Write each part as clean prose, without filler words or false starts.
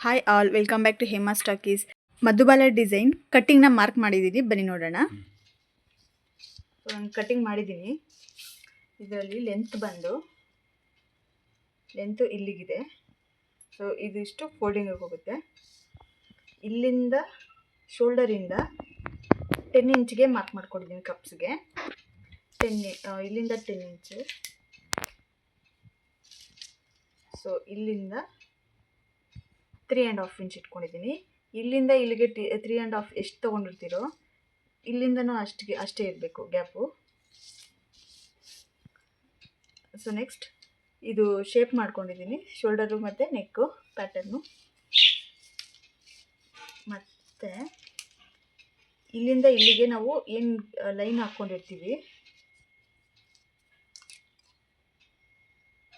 Hi all, welcome back to Hema ಸ್ಟಾಕೀಸ್. Madhubala design ಕಟ್ಟಿಂಗ್ನ mark ಮಾಡಿದ್ದೀನಿ, ಬನ್ನಿ ನೋಡೋಣ. ನಾನು ಕಟ್ಟಿಂಗ್ ಮಾಡಿದ್ದೀನಿ. ಇದರಲ್ಲಿ ಲೆಂತ್ ಇಲ್ಲಿಗಿದೆ. ಸೊ ಇದಿಷ್ಟು ಫೋಲ್ಡಿಂಗಿಗೆ ಹೋಗುತ್ತೆ. ಇಲ್ಲಿಂದ ಶೋಲ್ಡರಿಂದ 10 ಇಂಚಿಗೆ ಮಾರ್ಕ್ ಮಾಡ್ಕೊಂಡಿದ್ದೀನಿ ಕಪ್ಸ್ಗೆ. ಇಲ್ಲಿಂದ 10 ಇಂಚು. ಸೊ ಇಲ್ಲಿಂದ 3.5 ಇಂಚ್ ಇಟ್ಕೊಂಡಿದ್ದೀನಿ. ಇಲ್ಲಿಂದ ಇಲ್ಲಿಗೆ 3.5 ಎಷ್ಟು ತೊಗೊಂಡಿರ್ತೀರೋ ಇಲ್ಲಿಂದನೂ ಅಷ್ಟೇ ಇರಬೇಕು ಗ್ಯಾಪು. ಸೊ ನೆಕ್ಸ್ಟ್ ಇದು ಶೇಪ್ ಮಾಡ್ಕೊಂಡಿದ್ದೀನಿ, ಶೋಲ್ಡರು ಮತ್ತು ನೆಕ್ಕು ಪ್ಯಾಟರ್ನು. ಮತ್ತು ಇಲ್ಲಿಂದ ಇಲ್ಲಿಗೆ ನಾವು ಏನು ಲೈನ್ ಹಾಕ್ಕೊಂಡಿರ್ತೀವಿ,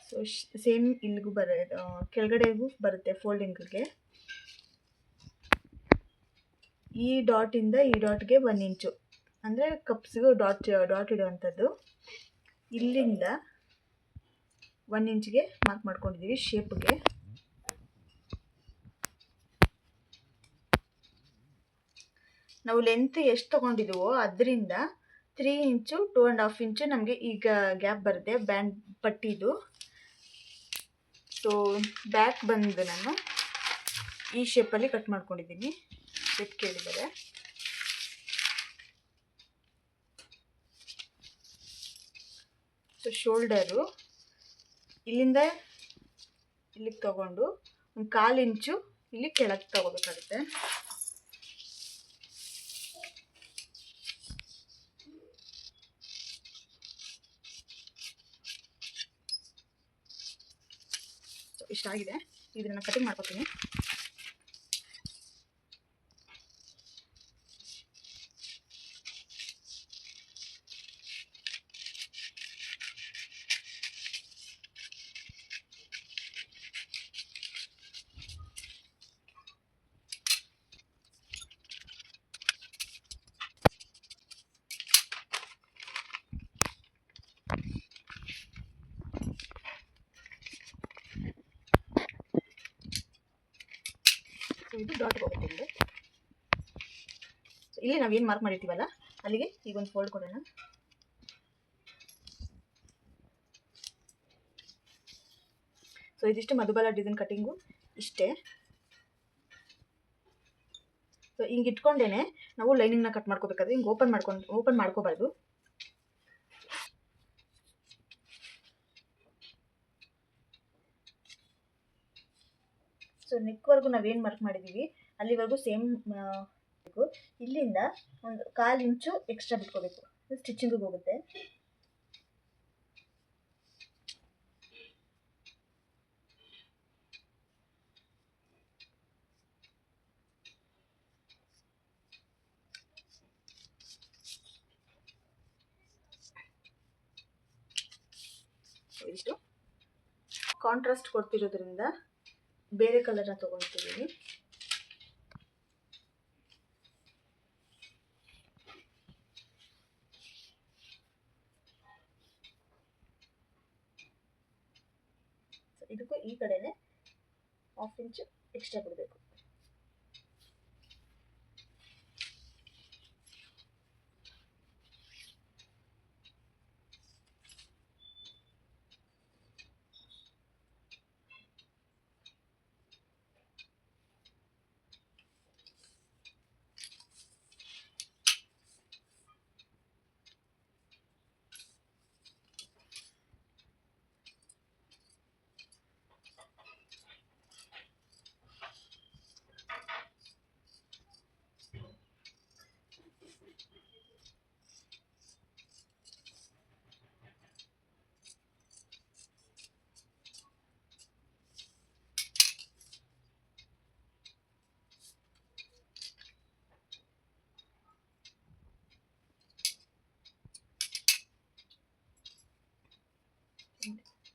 ಸೊ ಸೇಮ್ ಇಲ್ಲಿಗೂ ಕೆಳಗಡೆಗೂ ಬರುತ್ತೆ ಫೋಲ್ಡಿಂಗ್ಗೆ. ಈ ಡಾಟಿಂದ ಈ ಡಾಟ್ಗೆ 1 ಇಂಚು, ಅಂದರೆ ಕಪ್ಸಿಗೂ ಡಾಟ್ ಇಡುವಂಥದ್ದು. ಇಲ್ಲಿಂದ 1 ಇಂಚಿಗೆ ಮಾರ್ಕ್ ಮಾಡ್ಕೊಂಡಿದ್ದೀವಿ ಶೇಪ್ಗೆ. ನಾವು ಲೆಂತ್ ಎಷ್ಟು ತೊಗೊಂಡಿದ್ದೀವೋ ಅದರಿಂದ 3 ಇಂಚು 2.5 ಇಂಚು ನಮಗೆ ಈಗ ಗ್ಯಾಪ್ ಬರುತ್ತೆ ಬ್ಯಾಂಡ್ ಪಟ್ಟಿದು. ಸೊ ಬ್ಯಾಕ್ ಬಂದು ನಾನು ಈ ಶೇಪಲ್ಲಿ ಕಟ್ ಮಾಡ್ಕೊಂಡಿದ್ದೀನಿ, ಸೆಟ್ ಕೇಳಿದ್ದಾರೆ. ಸೊ ಶೋಲ್ಡರು ಇಲ್ಲಿಂದ ಇಲ್ಲಿಗೆ ತಗೊಂಡು 1/4 ಇಂಚು ಇಲ್ಲಿ ಕೆಳಗೆ ತಗೋಬೇಕಾಗುತ್ತೆ. ಇಷ್ಟಾಗಿದೆ. ಇದನ್ನು ಕಟಿಂಗ್ ಮಾಡ್ಕೊತೀನಿ. ಇದು ಡಾಟ್ ಹೋಗುತ್ತೆ ಇಲ್ಲಿ. ಸೊ ಇಲ್ಲಿ ನಾವೇನು ಮಾರ್ಕ್ ಮಾಡಿರ್ತೀವಲ್ಲ ಅಲ್ಲಿಗೆ ಈಗ ಒಂದು ಫೋಲ್ಡ್ ಕೊಡೋಣ. ಸೊ ಇದಿಷ್ಟು ಮಧುಬಾಲ ಡಿಸೈನ್ ಕಟ್ಟಿಂಗು ಇಷ್ಟೇ. ಸೊ ಹಿಂಗೆ ಇಟ್ಕೊಂಡೇನೆ ನಾವು ಲೈನಿಂಗ್ನ ಕಟ್ ಮಾಡ್ಕೋಬೇಕಾದ್ರೆ ಹಿಂಗೆ ಓಪನ್ ಮಾಡ್ಕೋಬಾರ್ದು. ಸೊ ನೆಕ್ವರೆಗೂ ನಾವೇನು ಮಾರ್ಕ್ ಮಾಡಿದ್ದೀವಿ ಅಲ್ಲಿವರೆಗೂ ಸೇಮ್ ಇಲ್ಲಿಂದ 1/4 ಇಂಚು ಎಕ್ಸ್ಟ್ರಾ ಬಿಟ್ಕೋಬೇಕು, ಸ್ಟಿಚಿಂಗಿಗೆ ಹೋಗುತ್ತೆ. ಇಷ್ಟು ಕಾಂಟ್ರಾಸ್ಟ್ ಕೊಡ್ತಿರೋದ್ರಿಂದ ಬೇರೆ ಕಲರ್ನ ತೊಗೊಳ್ತಿದ್ದೀನಿ. ಇದಕ್ಕೂ ಈ ಕಡೆನೆ 1/2 ಇಂಚು ಎಕ್ಸ್ಟ್ರಾ ಬಿಡಬೇಕು.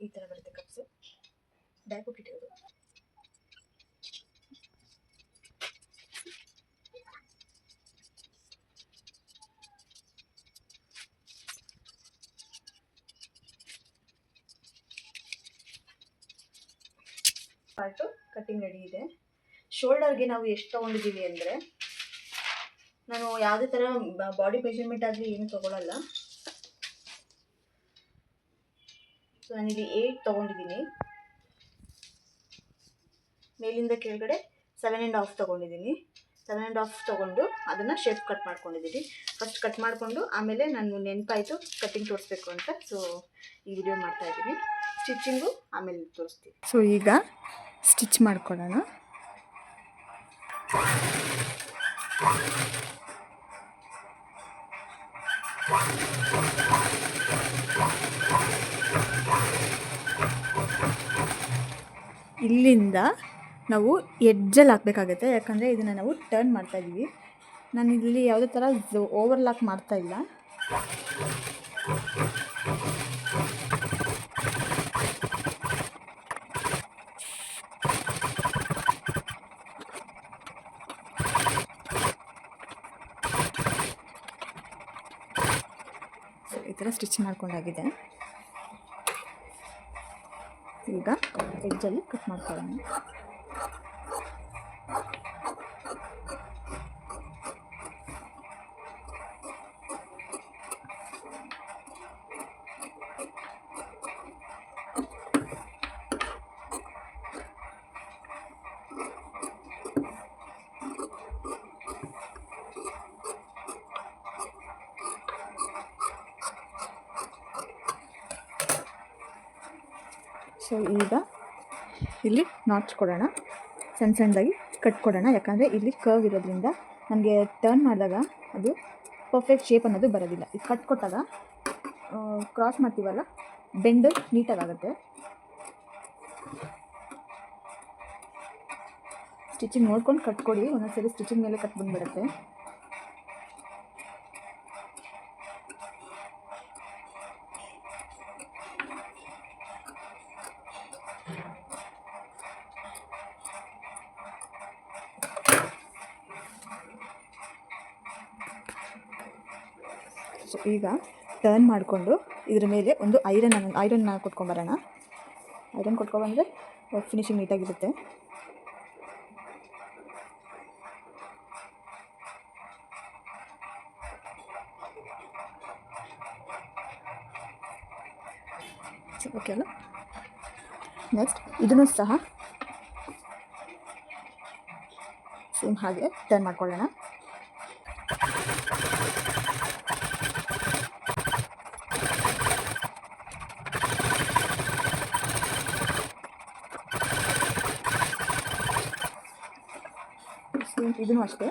ಈ ಥರ ಬರುತ್ತೆ ಕಪ್ಸು. ಬ್ಯಾಕ್ ಹುಕ್ ಇಟ್ಟಿರೋದು. ಪಾರ್ಟು ಕಟ್ಟಿಂಗ್ ರೆಡಿ ಇದೆ. ಶೋಲ್ಡರ್ಗೆ ನಾವು ಎಷ್ಟು ತೊಗೊಂಡಿದ್ದೀವಿ ಅಂದರೆ, ನಾನು ಯಾವುದೇ ಥರ ಬಾಡಿ ಮೆಜರ್ಮೆಂಟ್ ಆಗಲಿ ಏನು ತೊಗೊಳಲ್ಲ. ಸೊ ನಾನಿಲ್ಲಿ 8 ತೊಗೊಂಡಿದ್ದೀನಿ. ಮೇಲಿಂದ ಕೆಳಗಡೆ 7.5 ತೊಗೊಂಡಿದ್ದೀನಿ. 7.5 ತೊಗೊಂಡು ಅದನ್ನು ಶೇಪ್ ಕಟ್ ಮಾಡ್ಕೊಂಡಿದ್ದೀನಿ. ಫಸ್ಟ್ ಕಟ್ ಮಾಡಿಕೊಂಡು ಆಮೇಲೆ ನಾನು ನೆನಪಾಯಿತು ಕಟ್ಟಿಂಗ್ ತೋರಿಸ್ಬೇಕು ಅಂತ, ಸೊ ಈ ವಿಡಿಯೋ ಮಾಡ್ತಾಯಿದ್ದೀನಿ. ಸ್ಟಿಚಿಂಗು ಆಮೇಲೆ ತೋರಿಸ್ತೀನಿ. ಸೊ ಈಗ ಸ್ಟಿಚ್ ಮಾಡ್ಕೊಳ್ಳೋಣ. ಇಲ್ಲಿಂದ ನಾವು ಎಡ್ಜಲ್ಲಿ ಹಾಕಬೇಕಾಗುತ್ತೆ, ಯಾಕಂದರೆ ಇದನ್ನು ನಾವು ಟರ್ನ್ ಮಾಡ್ತಾಯಿದ್ದೀವಿ. ನಾನು ಇಲ್ಲಿ ಯಾವುದೇ ಥರ ಓವರ್ಲಾಕ್ ಮಾಡ್ತಾಯಿಲ್ಲ. ಈ ಥರ ಸ್ಟಿಚ್ ಮಾಡ್ಕೊಂಡಾಗಿದೆ. ಈಗ ಎಡ್ಜಲ್ಲಿ ಕಟ್ ಮಾಡ್ಕೊಳ್ಳೋಣ. ಸೊ ಈಗ ಇಲ್ಲಿ ನಾಟ್ಸ್ ಕೊಡೋಣ, ಸಣ್ಣದಾಗಿ ಕಟ್ ಕೊಡೋಣ. ಯಾಕಂದರೆ ಇಲ್ಲಿ ಕರ್ವ್ ಇರೋದ್ರಿಂದ ನಮಗೆ ಟರ್ನ್ ಮಾಡಿದಾಗ ಅದು ಪರ್ಫೆಕ್ಟ್ ಶೇಪ್ ಅನ್ನೋದು ಬರೋದಿಲ್ಲ. ಇದು ಕಟ್ ಕೊಟ್ಟಾಗ ಕ್ರಾಸ್ ಮಾಡ್ತೀವಲ್ಲ, ಬೆಂಡು ನೀಟಾಗುತ್ತೆ. ಸ್ಟಿಚಿಂಗ್ ನೋಡ್ಕೊಂಡು ಕಟ್ ಕೊಡಿ, ಒಂದೊಂದ್ಸರಿ ಸ್ಟಿಚಿಂಗ್ ಮೇಲೆ ಕಟ್ ಬಂದುಬಿಡುತ್ತೆ. ಸೊ ಈಗ ಟರ್ನ್ ಮಾಡಿಕೊಂಡು ಇದ್ರ ಮೇಲೆ ಒಂದು ಐರನ್ ಕೊಟ್ಕೊಂಬರೋಣ. ಐರನ್ ಕೊಟ್ಕೊಬಂದರೆ ಫಿನಿಶಿಂಗ್ ನೀಟಾಗಿರುತ್ತೆ. ಓಕೆ ಅಲ್ಲ. ನೆಕ್ಸ್ಟ್ ಇದನ್ನು ಸಹ ಸೇಮ್ ಹಾಗೆ ಟರ್ನ್ ಮಾಡ್ಕೊಳ್ಳೋಣ. ಇದನ್ನು ಅಷ್ಟೇ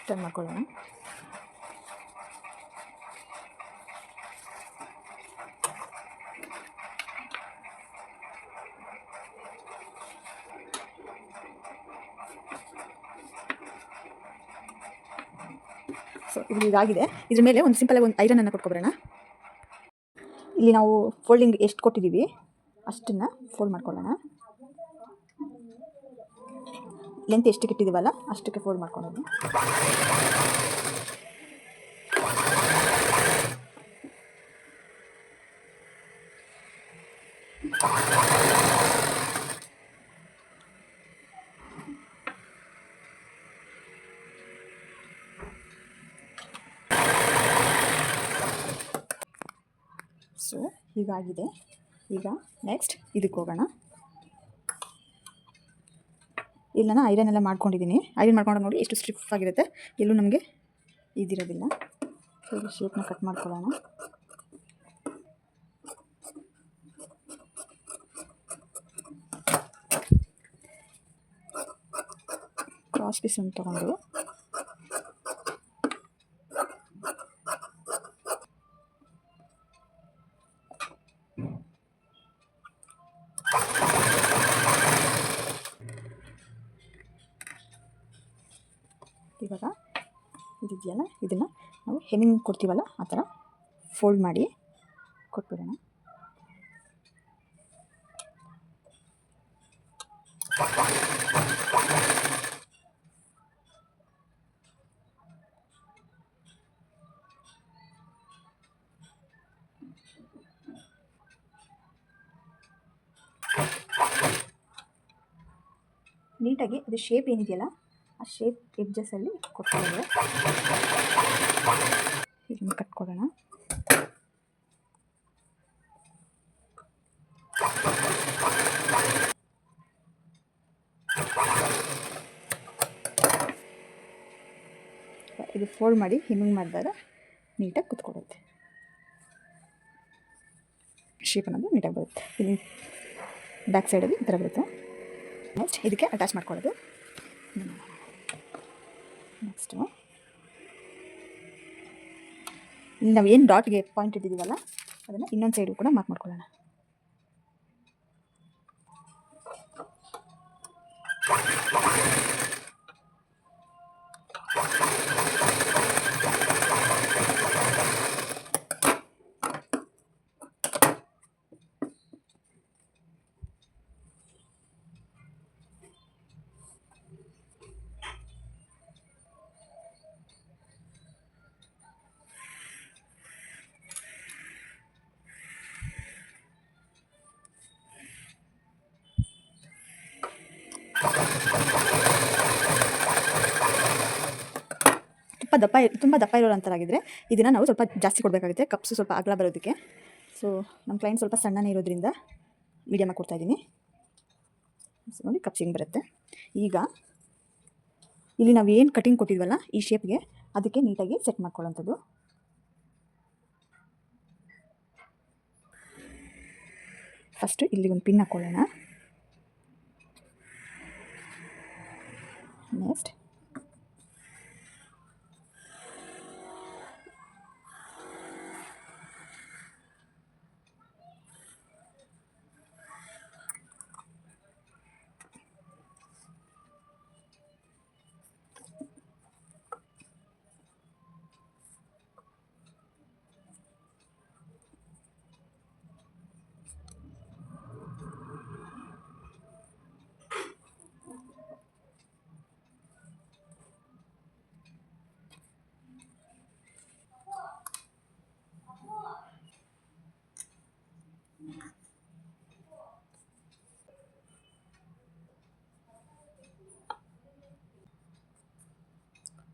ಟರ್ನ್ ಮಾಡ್ಕೊಳ್ಳೋಣ. ಸೊ ಇದು ಇದಾಗಿದೆ. ಇದ್ರ ಮೇಲೆ ಒಂದು ಸಿಂಪಲಾಗಿ ಒಂದು ಐರನನ್ನು ಕೊಟ್ಕೊಬರೋಣ. ಇಲ್ಲಿ ನಾವು ಫೋಲ್ಡಿಂಗ್ ಎಷ್ಟು ಕೊಟ್ಟಿದ್ದೀವಿ ಅಷ್ಟನ್ನು ಫೋಲ್ಡ್ ಮಾಡ್ಕೊಳ್ಳೋಣ. ಲೆಂತ್ ಎಷ್ಟಕ್ಕೆ ಇಟ್ಟಿದ್ದೀವಲ್ಲ ಅಷ್ಟಕ್ಕೆ ಫೋಲ್ಡ್ ಮಾಡ್ಕೊಳ್ಳೋಣ. ಸೊ ಹೀಗಾಗಿದೆ. ಈಗ ನೆಕ್ಸ್ಟ್ ಇದಕ್ಕೆ ಹೋಗೋಣ. ಇಲ್ಲಿ ನಾನು ಐರನ್ ಎಲ್ಲ ಮಾಡ್ಕೊಂಡಿದ್ದೀನಿ. ಐರನ್ ಮಾಡ್ಕೊಂಡಾಗ ನೋಡಿ ಎಷ್ಟು ಸ್ಟಿಫ್ ಆಗಿರುತ್ತೆ, ಎಲ್ಲೂ ನಮಗೆ ಇದಿರೋದಿಲ್ಲ. ಸೊ ಈಗ ಶೇಪ್ನ ಕಟ್ ಮಾಡ್ಕೊಳ್ಳೋಣ. ಕ್ರಾಸ್ ಪೀಸನ್ನು ತೊಗೊಂಡು ಇವಾಗ ಇದಿದೆಯಲ್ಲ ಇದನ್ನು ನಾವು ಹೆಮ್ಮಿಂಗ್ ಕೊಡ್ತೀವಲ್ಲ ಆ ಥರ ಫೋಲ್ಡ್ ಮಾಡಿ ಕೊಟ್ಬಿಡೋಣ. ನೀಟಾಗಿ ಅದು ಶೇಪ್ ಏನಿದೆಯಲ್ಲ ಆ ಶೇಪ್ ಎಡ್ಜಸ್ಸಲ್ಲಿ ಕೊಟ್ಕೊಳ್ಳೋದು. ಇದನ್ನು ಕಟ್ಕೊಡೋಣ. ಇದು ಫೋಲ್ಡ್ ಮಾಡಿ ಹಿಂಗೆ ಮಾಡಿದಾಗ ನೀಟಾಗಿ ಕುತ್ಕೊಳ್ಳುತ್ತೆ. ಶೇಪ್ ಅನ್ನೋದು ನೀಟಾಗಿ ಬರುತ್ತೆ. ಇಲ್ಲಿ ಬ್ಯಾಕ್ ಸೈಡಲ್ಲಿ ಈ ಥರ ಬರುತ್ತೆ. ನೆಕ್ಸ್ಟ್ ಇದಕ್ಕೆ ಅಟ್ಯಾಚ್ ಮಾಡ್ಕೊಳ್ಳೋದು. ನೆಕ್ಸ್ಟು ಇಲ್ಲಿ ನಾವು ಏನು ಡಾಟ್ಗೆ ಪಾಯಿಂಟ್ ಇಟ್ಟಿದ್ದೀವಲ್ಲ ಅದನ್ನು ಇನ್ನೊಂದು ಸೈಡು ಕೂಡ ಮಾರ್ಕ್ ಮಾಡ್ಕೊಳ್ಳೋಣ. ತುಂಬ ದಪ್ಪ ಇರೋ ಅಂಥರಾಗಿದ್ದರೆ ಇದನ್ನು ನಾವು ಸ್ವಲ್ಪ ಜಾಸ್ತಿ ಕೊಡಬೇಕಾಗುತ್ತೆ, ಕಪ್ಸು ಸ್ವಲ್ಪ ಅಗಲ ಬರೋದಕ್ಕೆ. ಸೊ ನಮ್ಮ ಕ್ಲೈಂಟ್ ಸ್ವಲ್ಪ ಸಣ್ಣನೇ ಇರೋದ್ರಿಂದ ಮೀಡಿಯಮಾಗಿ ಕೊಡ್ತಾಯಿದ್ದೀನಿ. ಸೊ ನೋಡಿ ಕಪ್ಸ್ ಹಿಂಗೆ ಬರುತ್ತೆ. ಈಗ ಇಲ್ಲಿ ನಾವು ಏನು ಕಟಿಂಗ್ ಕೊಟ್ಟಿದ್ವಲ್ಲ ಈ ಶೇಪ್ಗೆ ಅದಕ್ಕೆ ನೀಟಾಗಿ ಸೆಟ್ ಮಾಡ್ಕೊಳ್ಳೋಂಥದ್ದು. ಫಸ್ಟು ಇಲ್ಲಿ ಒಂದು ಪಿನ್ ಹಾಕ್ಕೊಳ್ಳೋಣ. ನೆಕ್ಸ್ಟ್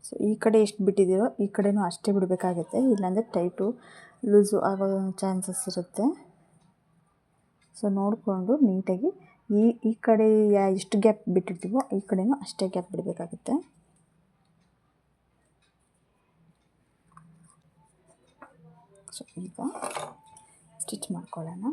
ಸೊ ಈ ಕಡೆ ಎಷ್ಟು ಬಿಟ್ಟಿದ್ದೀರೋ ಈ ಕಡೆನೂ ಅಷ್ಟೇ ಬಿಡಬೇಕಾಗುತ್ತೆ, ಇಲ್ಲಾಂದರೆ ಟೈಟು ಲೂಸು ಆಗೋ ಚಾನ್ಸಸ್ ಇರುತ್ತೆ. ಸೊ ನೋಡಿಕೊಂಡು ನೀಟಾಗಿ ಈ ಕಡೆ ಎಷ್ಟು ಗ್ಯಾಪ್ ಬಿಟ್ಟಿರ್ತೀವೋ ಈ ಕಡೆನೂ ಅಷ್ಟೇ ಗ್ಯಾಪ್ ಬಿಡಬೇಕಾಗುತ್ತೆ. ಸೊ ಈಗ ಸ್ಟಿಚ್ ಮಾಡ್ಕೊಳ್ಳೋಣ.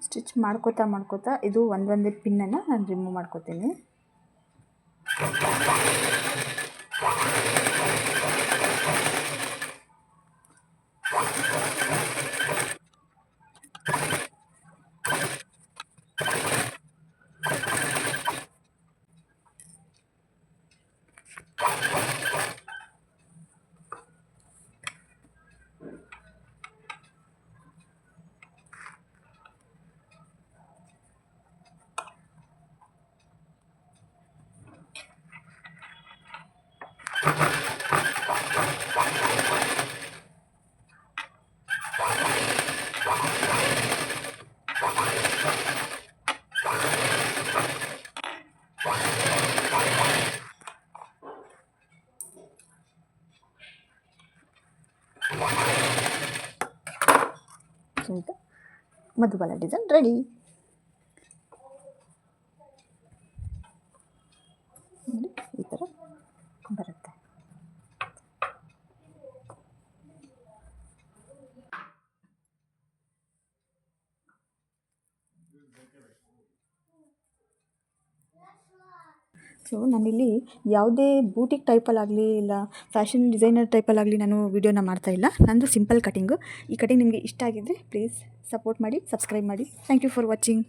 ಸ್ಟಿಚ್ ಮಾಡ್ಕೋತಾ ಇದು ಒಂದೊಂದೇ ಪಿನ್ನನ್ನು ನಾನು ರಿಮೂವ್ ಮಾಡ್ಕೋತೀನಿ. Madhubala design ready. ಈ ಥರ ಬರುತ್ತೆ. ಸೊ ನಾನಿಲ್ಲಿ ಯಾವುದೇ ಬೂಟಿಕ್ ಟೈಪಲ್ಲಾಗಲಿ ಇಲ್ಲ ಫ್ಯಾಷನ್ ಡಿಸೈನರ್ ಟೈಪಲ್ಲಾಗಲಿ ನಾನು ವೀಡಿಯೋನ ಮಾಡ್ತಾಯಿಲ್ಲ. ನಂದು ಸಿಂಪಲ್ ಕಟಿಂಗು. ಈ ಕಟಿಂಗ್ ನಿಮಗೆ ಇಷ್ಟ ಆಗಿದ್ದರೆ ಪ್ಲೀಸ್ ಸಪೋರ್ಟ್ ಮಾಡಿ, ಸಬ್ಸ್ಕ್ರೈಬ್ ಮಾಡಿ. Thank you for watching.